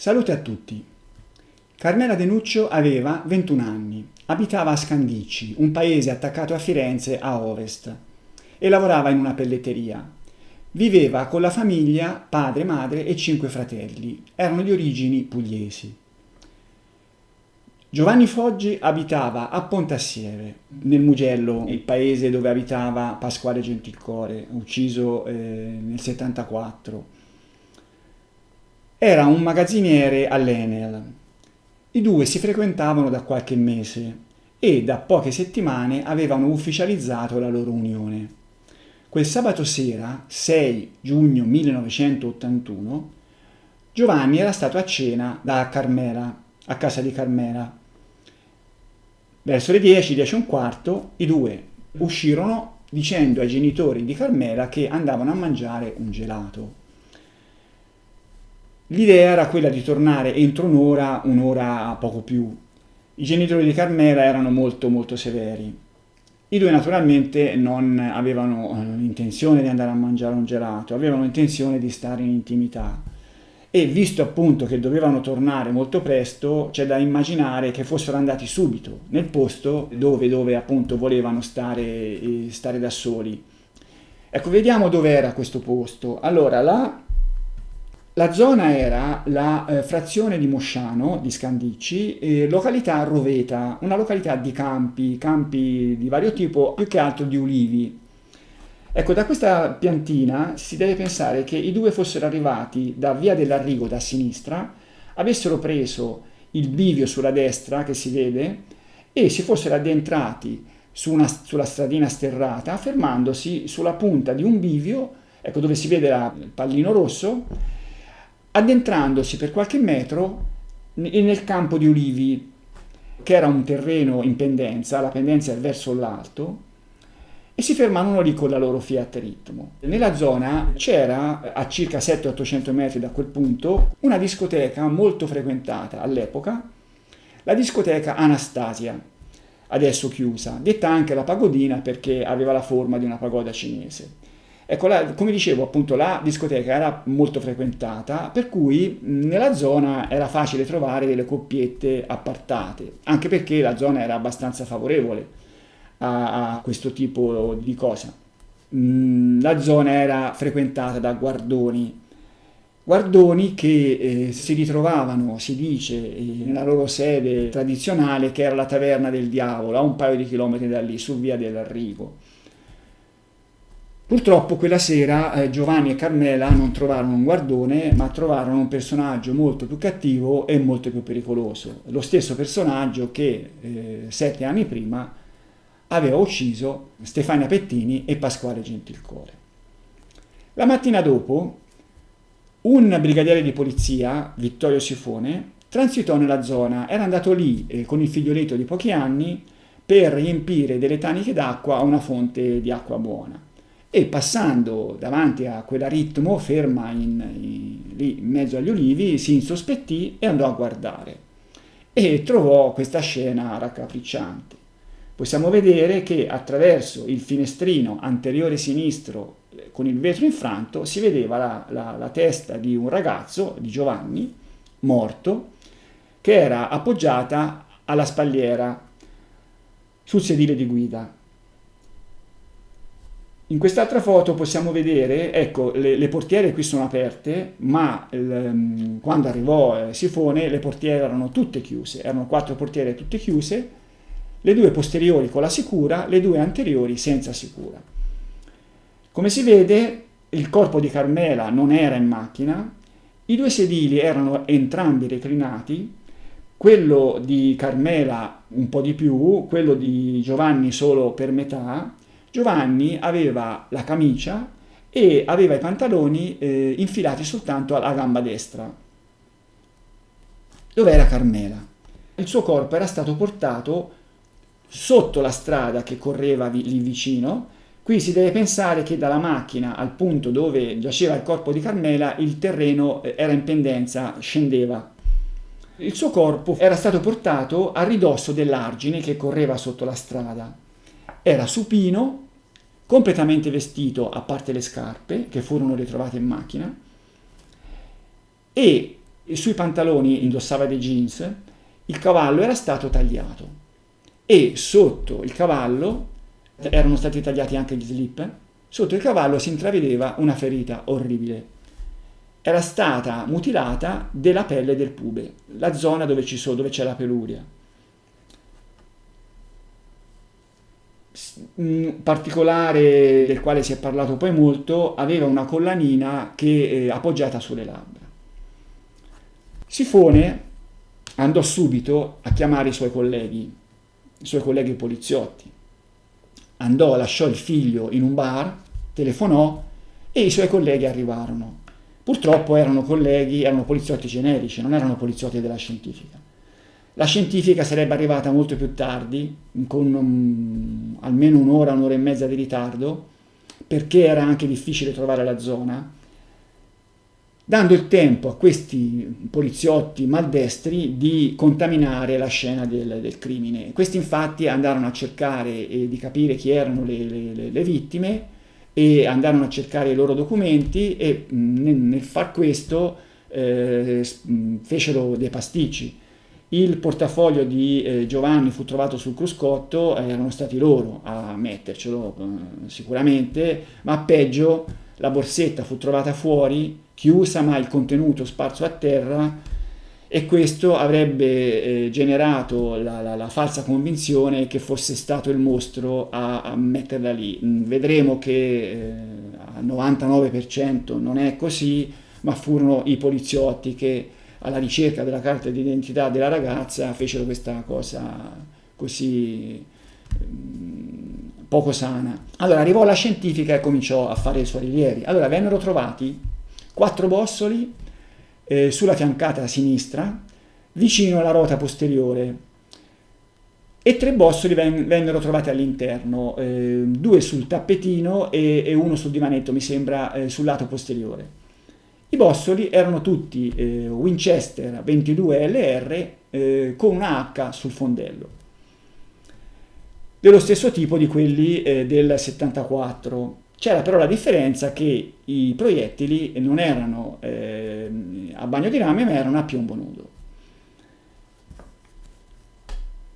Salute a tutti. Carmela De Nuccio aveva 21 anni, abitava a Scandicci, un paese attaccato a Firenze a ovest, e lavorava in una pelletteria. Viveva con la famiglia, padre, madre e 5 fratelli. Erano di origini pugliesi. Giovanni Foggi abitava a Pontassieve, nel Mugello, il paese dove abitava Pasquale Gentilcore, ucciso nel 74. Era un magazziniere all'Enel. I due si frequentavano da qualche mese e da poche settimane avevano ufficializzato la loro unione. Quel sabato sera, 6 giugno 1981, Giovanni era stato a cena da Carmela, a casa di Carmela. Verso le 10, 10 e un quarto, i due uscirono dicendo ai genitori di Carmela che andavano a mangiare un gelato. L'idea era quella di tornare entro un'ora poco più. I genitori di Carmela erano molto severi. I due naturalmente non avevano l'intenzione di andare a mangiare un gelato, avevano intenzione di stare in intimità. E visto appunto che dovevano tornare molto presto, c'è da immaginare che fossero andati subito nel posto dove appunto volevano stare da soli. Ecco, vediamo dove era questo posto. Allora, la zona era la frazione di Mosciano, di Scandicci, località Roveta, una località di campi di vario tipo, più che altro di ulivi. Ecco, da questa piantina si deve pensare che i due fossero arrivati da Via dell'Arrigo da sinistra, avessero preso il bivio sulla destra che si vede e si fossero addentrati sulla stradina sterrata, fermandosi sulla punta di un bivio, ecco dove si vede il pallino rosso, addentrandosi per qualche metro nel campo di ulivi, che era un terreno in pendenza, la pendenza è verso l'alto, e si fermarono lì con la loro Fiat Ritmo. Nella zona c'era, a circa 700-800 metri da quel punto, una discoteca molto frequentata all'epoca, la discoteca Anastasia, adesso chiusa, detta anche la pagodina perché aveva la forma di una pagoda cinese. Ecco, come dicevo, appunto, la discoteca era molto frequentata, per cui nella zona era facile trovare delle coppiette appartate, anche perché la zona era abbastanza favorevole a questo tipo di cosa. La zona era frequentata da guardoni che si ritrovavano, si dice, nella loro sede tradizionale, che era la Taverna del Diavolo, a un paio di chilometri da lì, su Via dell'Arrigo. Purtroppo quella sera Giovanni e Carmela non trovarono un guardone, ma trovarono un personaggio molto più cattivo e molto più pericoloso. Lo stesso personaggio che 7 anni prima aveva ucciso Stefania Pettini e Pasquale Gentilcore. La mattina dopo, un brigadiere di polizia, Vittorio Sifone, transitò nella zona, era andato lì con il figlioletto di pochi anni per riempire delle taniche d'acqua a una fonte di acqua buona. E passando davanti a quella Ritmo, ferma lì in mezzo agli ulivi, si insospettì e andò a guardare. E trovò questa scena raccapricciante. Possiamo vedere che attraverso il finestrino anteriore sinistro con il vetro infranto si vedeva la testa di un ragazzo, di Giovanni, morto, che era appoggiata alla spalliera sul sedile di guida. In quest'altra foto possiamo vedere, ecco, le portiere qui sono aperte, ma quando arrivò Sifone le portiere erano tutte chiuse, erano 4 portiere tutte chiuse, le 2 posteriori con la sicura, le 2 anteriori senza sicura. Come si vede, il corpo di Carmela non era in macchina, i 2 sedili erano entrambi reclinati, quello di Carmela un po' di più, quello di Giovanni solo per metà. Giovanni aveva la camicia e aveva i pantaloni infilati soltanto alla gamba destra. Dov'era Carmela? Il suo corpo era stato portato sotto la strada che correva lì vicino. Qui si deve pensare che dalla macchina al punto dove giaceva il corpo di Carmela il terreno era in pendenza, scendeva. Il suo corpo era stato portato a ridosso dell'argine che correva sotto la strada. Era supino, completamente vestito a parte le scarpe che furono ritrovate in macchina, e e sui pantaloni indossava dei jeans, il cavallo era stato tagliato e sotto il cavallo erano stati tagliati anche gli slip, sotto il cavallo si intravedeva una ferita orribile. Era stata mutilata della pelle del pube, la zona dove c'è la peluria. Un particolare del quale si è parlato poi molto, aveva una collanina che appoggiata sulle labbra. Sifone andò subito a chiamare i suoi colleghi poliziotti. Andò, lasciò il figlio in un bar, telefonò e i suoi colleghi arrivarono. Purtroppo erano poliziotti generici, non erano poliziotti della scientifica. La scientifica sarebbe arrivata molto più tardi, con almeno un'ora e mezza di ritardo, perché era anche difficile trovare la zona, dando il tempo a questi poliziotti maldestri di contaminare la scena del crimine. Questi infatti andarono a cercare di capire chi erano le vittime e andarono a cercare i loro documenti e nel far questo fecero dei pasticci. Il portafoglio di Giovanni fu trovato sul cruscotto, erano stati loro a mettercelo sicuramente, ma peggio la borsetta fu trovata fuori, chiusa ma il contenuto sparso a terra, e questo avrebbe generato la falsa convinzione che fosse stato il mostro a metterla lì. Vedremo che al 99% non è così, ma furono i poliziotti che alla ricerca della carta d'identità della ragazza fecero questa cosa così poco sana. Allora arrivò la scientifica e cominciò a fare i suoi rilievi. Allora vennero trovati 4 bossoli sulla fiancata sinistra vicino alla ruota posteriore e 3 bossoli vennero trovati all'interno, 2 sul tappetino e 1 sul divanetto, mi sembra, sul lato posteriore. I bossoli erano tutti Winchester 22 LR con una H sul fondello, dello stesso tipo di quelli del 74. C'era però la differenza che i proiettili non erano a bagno di rame, ma erano a piombo nudo.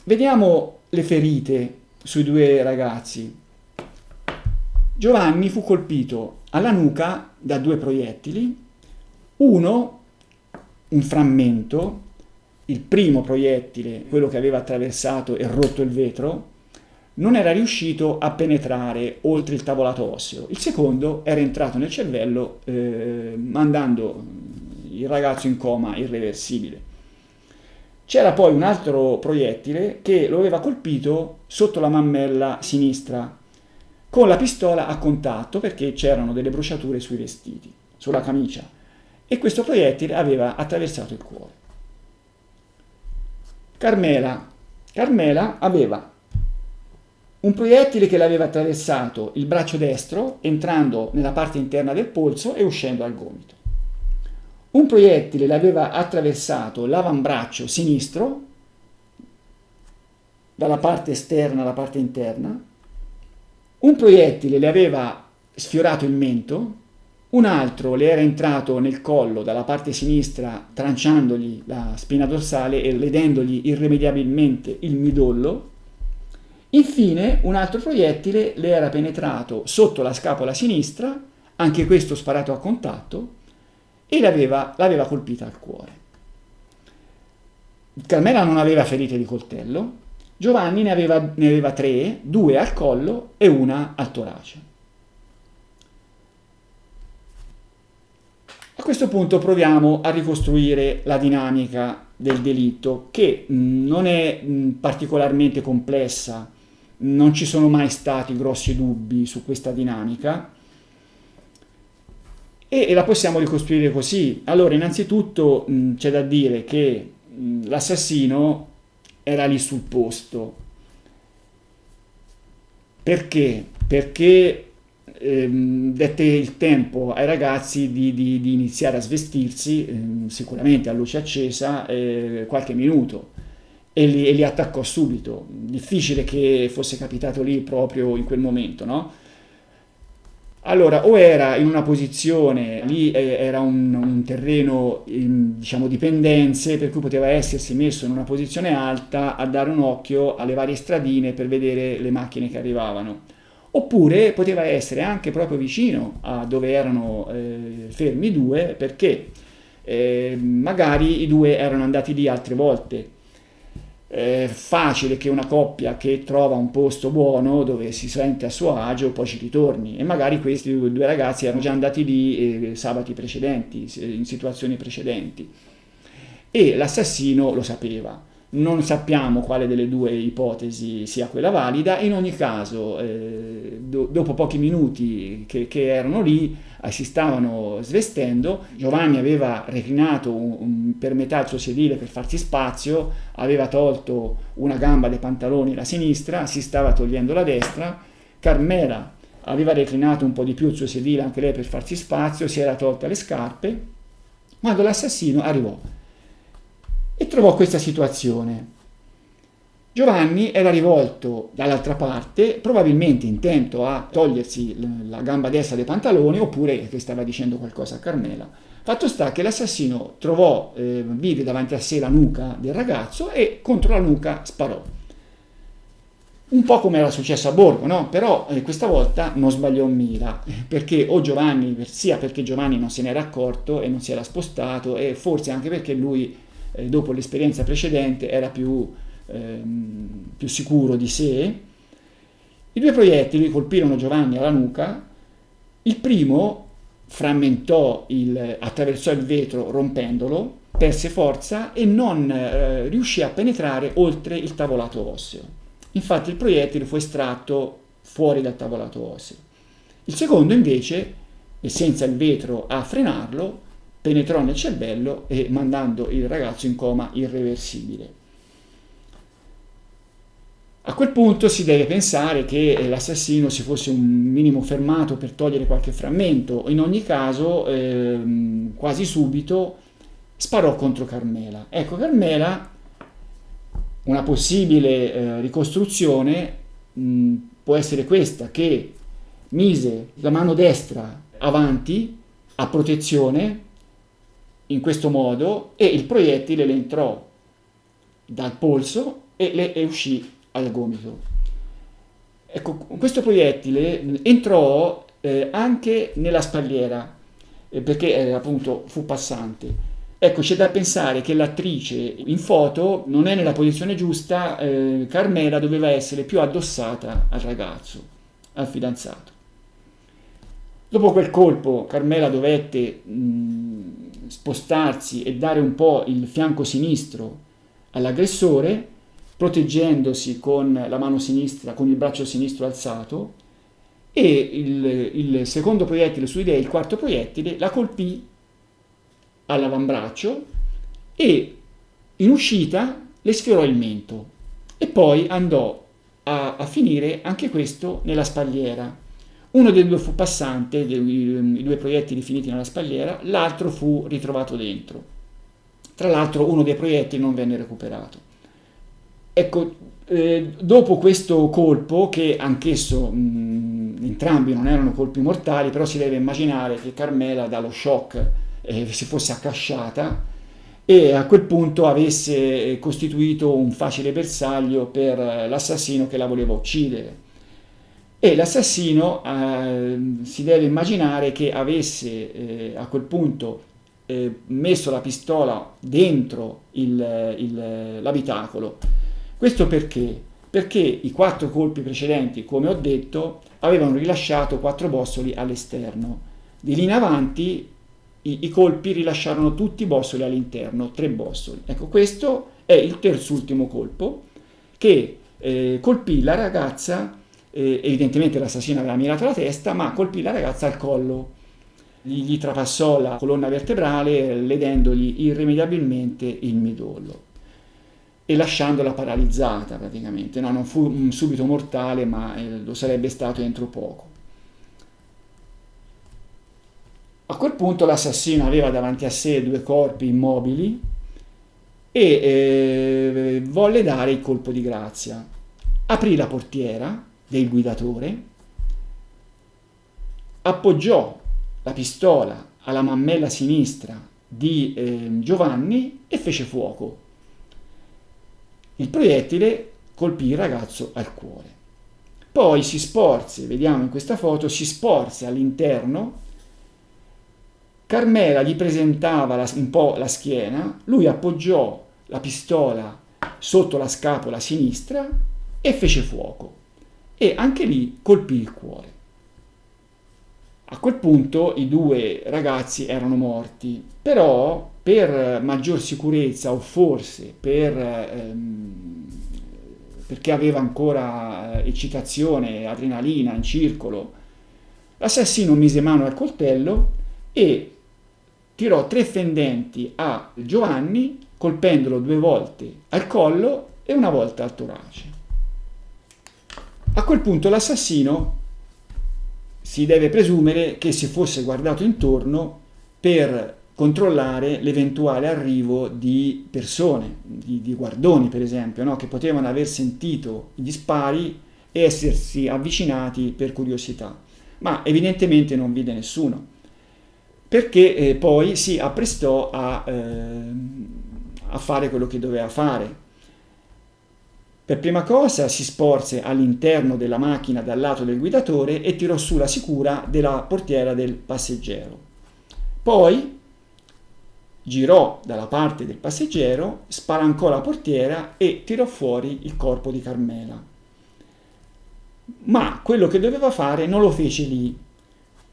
Vediamo le ferite sui 2 ragazzi. Giovanni fu colpito alla nuca da 2 proiettili, uno, un frammento, il primo proiettile, quello che aveva attraversato e rotto il vetro, non era riuscito a penetrare oltre il tavolato osseo. Il secondo era entrato nel cervello, mandando il ragazzo in coma irreversibile. C'era poi un altro proiettile che lo aveva colpito sotto la mammella sinistra, con la pistola a contatto, perché c'erano delle bruciature sui vestiti, sulla camicia, e questo proiettile aveva attraversato il cuore. Carmela aveva un proiettile che le aveva attraversato il braccio destro, entrando nella parte interna del polso e uscendo al gomito. Un proiettile le aveva attraversato l'avambraccio sinistro, dalla parte esterna alla parte interna. Un proiettile le aveva sfiorato il mento, un altro le era entrato nel collo dalla parte sinistra, tranciandogli la spina dorsale e ledendogli irrimediabilmente il midollo. Infine un altro proiettile le era penetrato sotto la scapola sinistra, anche questo sparato a contatto, e l'aveva colpita al cuore. Carmela non aveva ferite di coltello, Giovanni ne aveva 3, 2 al collo e una al torace. A questo punto proviamo a ricostruire la dinamica del delitto, che non è particolarmente complessa, non ci sono mai stati grossi dubbi su questa dinamica e la possiamo ricostruire così. Allora, innanzitutto c'è da dire che l'assassino era lì sul posto. Perché? Perché dette il tempo ai ragazzi di iniziare a svestirsi, sicuramente a luce accesa, qualche minuto, e li attaccò subito. Difficile che fosse capitato lì proprio in quel momento, no? Allora, o era in una posizione, lì era un terreno, diciamo, di pendenze, per cui poteva essersi messo in una posizione alta a dare un occhio alle varie stradine per vedere le macchine che arrivavano. Oppure poteva essere anche proprio vicino a dove erano fermi i due, perché magari i due erano andati lì altre volte. È facile che una coppia che trova un posto buono dove si sente a suo agio poi ci ritorni, e magari questi due ragazzi erano già andati lì sabati precedenti, in situazioni precedenti, e l'assassino lo sapeva. Non sappiamo quale delle due ipotesi sia quella valida. In ogni caso, dopo pochi minuti che erano lì, si stavano svestendo. Giovanni aveva reclinato per metà il suo sedile per farsi spazio, aveva tolto una gamba dei pantaloni, la sinistra, si stava togliendo la destra. Carmela aveva reclinato un po' di più il suo sedile, anche lei per farsi spazio, si era tolta le scarpe, quando l'assassino arrivò e trovò questa situazione. Giovanni era rivolto dall'altra parte, probabilmente intento a togliersi la gamba destra dei pantaloni, oppure che stava dicendo qualcosa a Carmela. Fatto sta che l'assassino vide davanti a sé la nuca del ragazzo e contro la nuca sparò. Un po' come era successo a Borgo, no? Però questa volta non sbagliò mira, perché sia perché Giovanni non se n'era accorto e non si era spostato, e forse anche perché lui, dopo l'esperienza precedente, era più sicuro di sé. I due proiettili colpirono Giovanni alla nuca. Il primo attraversò il vetro rompendolo, perse forza e non riuscì a penetrare oltre il tavolato osseo. Infatti il proiettile fu estratto fuori dal tavolato osseo. Il secondo invece, senza il vetro a frenarlo, penetrò nel cervello e mandando il ragazzo in coma irreversibile. A quel punto si deve pensare che l'assassino si fosse un minimo fermato per togliere qualche frammento. In ogni caso, quasi subito sparò contro Carmela. Ecco, Carmela, una possibile ricostruzione può essere questa, che mise la mano destra avanti a protezione in questo modo, e il proiettile le entrò dal polso e le uscì al gomito. Ecco, questo proiettile entrò anche nella spalliera, perché appunto fu passante. Ecco, c'è da pensare che l'attrice in foto non è nella posizione giusta. Carmela doveva essere più addossata al ragazzo, al fidanzato. Dopo quel colpo Carmela dovette spostarsi e dare un po' il fianco sinistro all'aggressore, proteggendosi con la mano sinistra, con il braccio sinistro alzato, e il secondo proiettile su di lei, il quarto proiettile, la colpì all'avambraccio e in uscita le sfiorò il mento, e poi andò a finire anche questo nella spalliera. Uno dei due fu passante, i due proiettili finiti nella spalliera, l'altro fu ritrovato dentro. Tra l'altro uno dei proiettili non venne recuperato. Ecco, dopo questo colpo, che anch'esso entrambi non erano colpi mortali, però si deve immaginare che Carmela dallo shock si fosse accasciata e a quel punto avesse costituito un facile bersaglio per l'assassino che la voleva uccidere. E l'assassino si deve immaginare che avesse a quel punto messo la pistola dentro l'abitacolo. Questo perché? Perché i 4 colpi precedenti, come ho detto, avevano rilasciato 4 bossoli all'esterno. Di lì in avanti i colpi rilasciarono tutti i bossoli all'interno, 3 bossoli. Ecco, questo è il terzultimo colpo che colpì la ragazza. Evidentemente l'assassino aveva mirato la testa, ma colpì la ragazza al collo. Gli trapassò la colonna vertebrale, ledendogli irrimediabilmente il midollo e lasciandola paralizzata praticamente. No, non fu un subito mortale, ma lo sarebbe stato entro poco. A quel punto l'assassino aveva davanti a sé 2 corpi immobili e volle dare il colpo di grazia. Aprì la portiera del guidatore appoggiò la pistola alla mammella sinistra di Giovanni e fece fuoco. Il proiettile colpì il ragazzo al cuore. Poi si sporse, vediamo in questa foto, si sporse all'interno. Carmela gli presentava un po' la schiena, lui appoggiò la pistola sotto la scapola sinistra e fece fuoco. E anche lì colpì il cuore. A quel punto i due ragazzi erano morti, però per maggior sicurezza o forse perché aveva ancora eccitazione, adrenalina in circolo, l'assassino mise mano al coltello e tirò 3 fendenti a Giovanni, colpendolo 2 volte al collo e una volta al torace. A quel punto l'assassino si deve presumere che si fosse guardato intorno per controllare l'eventuale arrivo di persone, di guardoni per esempio, no? Che potevano aver sentito gli spari e essersi avvicinati per curiosità, ma evidentemente non vide nessuno, perché poi si apprestò a fare quello che doveva fare. Per prima cosa si sporse all'interno della macchina dal lato del guidatore e tirò su la sicura della portiera del passeggero. Poi girò dalla parte del passeggero, spalancò la portiera e tirò fuori il corpo di Carmela. Ma quello che doveva fare non lo fece lì.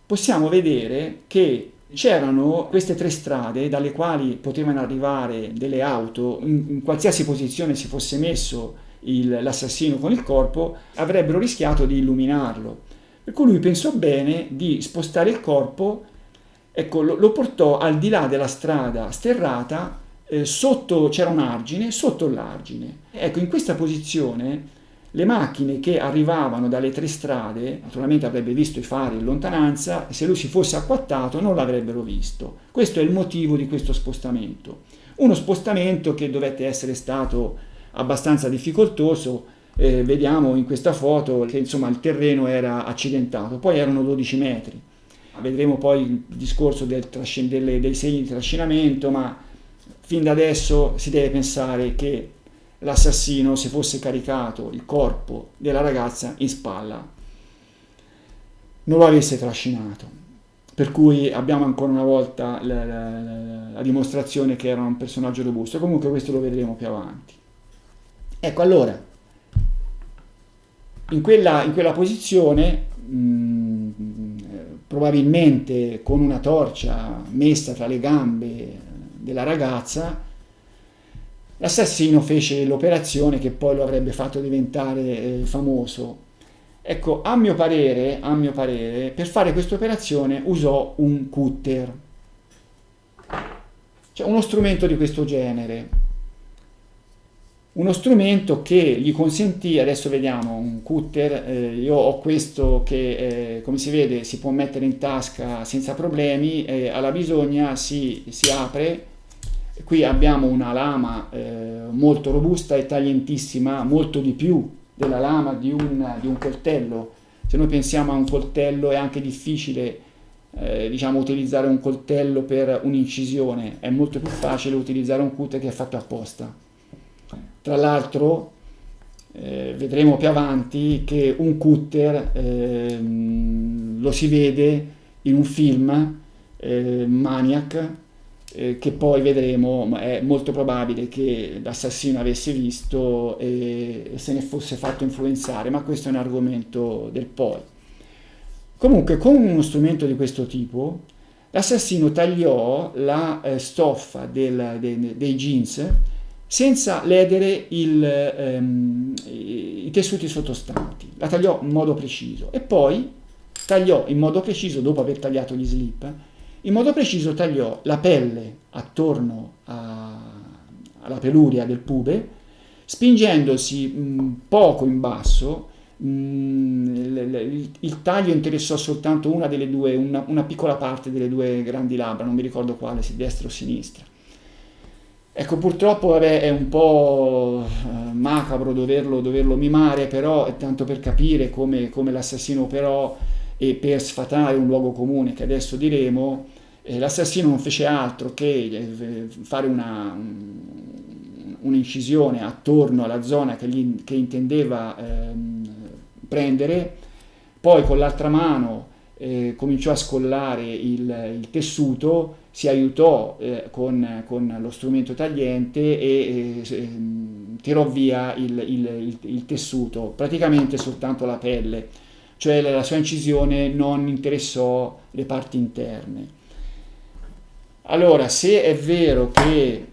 Possiamo vedere che c'erano queste 3 strade dalle quali potevano arrivare delle auto, in qualsiasi posizione si fosse messo l'assassino con il corpo, avrebbero rischiato di illuminarlo. Per cui lui pensò bene di spostare il corpo, ecco, lo portò al di là della strada sterrata, sotto c'era un argine, sotto l'argine. Ecco, in questa posizione le macchine che arrivavano dalle 3 strade, naturalmente avrebbe visto i fari in lontananza, se lui si fosse acquattato non l'avrebbero visto. Questo è il motivo di questo spostamento. Uno spostamento che dovette essere stato abbastanza difficoltoso, vediamo in questa foto che insomma il terreno era accidentato, poi erano 12 metri. Vedremo poi il discorso dei segni di trascinamento, ma fin da adesso si deve pensare che l'assassino si fosse caricato il corpo della ragazza in spalla, non lo avesse trascinato, per cui abbiamo ancora una volta la dimostrazione che era un personaggio robusto. Comunque questo lo vedremo più avanti. Ecco, allora, in quella posizione, probabilmente con una torcia messa tra le gambe della ragazza, l'assassino fece l'operazione che poi lo avrebbe fatto diventare famoso. Ecco, a mio parere, per fare questa operazione usò un cutter, cioè uno strumento di questo genere. Uno strumento che gli consentì, adesso vediamo un cutter, io ho questo che come si vede si può mettere in tasca senza problemi, alla bisogna si apre, qui abbiamo una lama molto robusta e taglientissima, molto di più della lama di un coltello. Se noi pensiamo a un coltello è anche difficile utilizzare un coltello per un'incisione, è molto più facile utilizzare un cutter che è fatto apposta. Tra l'altro vedremo più avanti che un cutter lo si vede in un film, Maniac, che poi vedremo, è molto probabile che l'assassino avesse visto e se ne fosse fatto influenzare, ma questo è un argomento del poi. Comunque, con uno strumento di questo tipo, l'assassino tagliò la stoffa dei jeans senza ledere i tessuti sottostanti, la tagliò in modo preciso e poi tagliò in modo preciso, dopo aver tagliato gli slip, in modo preciso tagliò la pelle attorno alla peluria del pube, spingendosi poco in basso. Il taglio interessò soltanto una piccola parte delle 2 grandi labbra, non mi ricordo quale, se destra o sinistra. Ecco, purtroppo è un po' macabro doverlo mimare, però tanto per capire come l'assassino operò, e per sfatare un luogo comune che adesso diremo, l'assassino non fece altro che fare un'incisione attorno alla zona che intendeva prendere, poi con l'altra mano cominciò a scollare il tessuto, si aiutò con lo strumento tagliente e tirò via il tessuto, praticamente soltanto la pelle, cioè la sua incisione non interessò le parti interne. Allora, se è vero che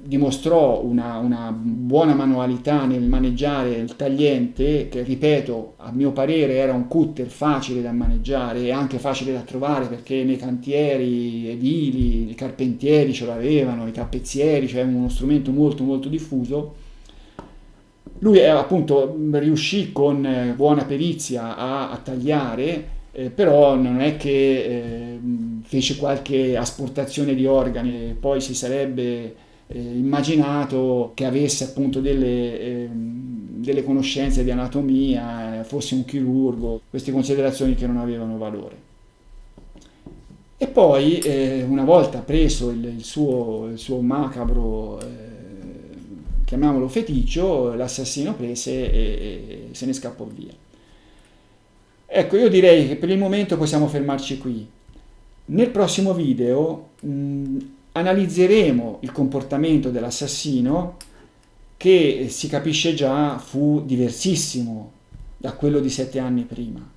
dimostrò una buona manualità nel maneggiare il tagliente, che ripeto, a mio parere era un cutter facile da maneggiare e anche facile da trovare, perché nei cantieri edili i carpentieri ce l'avevano, i tappezzieri, cioè uno strumento molto molto diffuso. Lui appunto riuscì con buona perizia a tagliare, però non è che fece qualche asportazione di organi, poi si sarebbe immaginato che avesse appunto delle conoscenze di anatomia, fosse un chirurgo, queste considerazioni che non avevano valore. E poi, una volta preso il suo macabro, chiamiamolo feticcio, l'assassino prese e se ne scappò via. Ecco, io direi che per il momento possiamo fermarci qui. Nel prossimo video analizzeremo il comportamento dell'assassino, che si capisce già fu diversissimo da quello di 7 anni prima,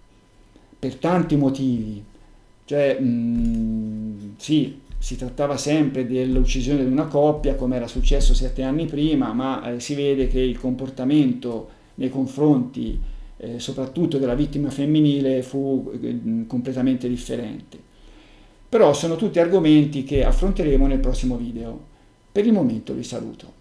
per tanti motivi. Cioè, sì, si trattava sempre dell'uccisione di una coppia, come era successo 7 anni prima, ma si vede che il comportamento nei confronti soprattutto della vittima femminile fu completamente differente. Però sono tutti argomenti che affronteremo nel prossimo video. Per il momento vi saluto.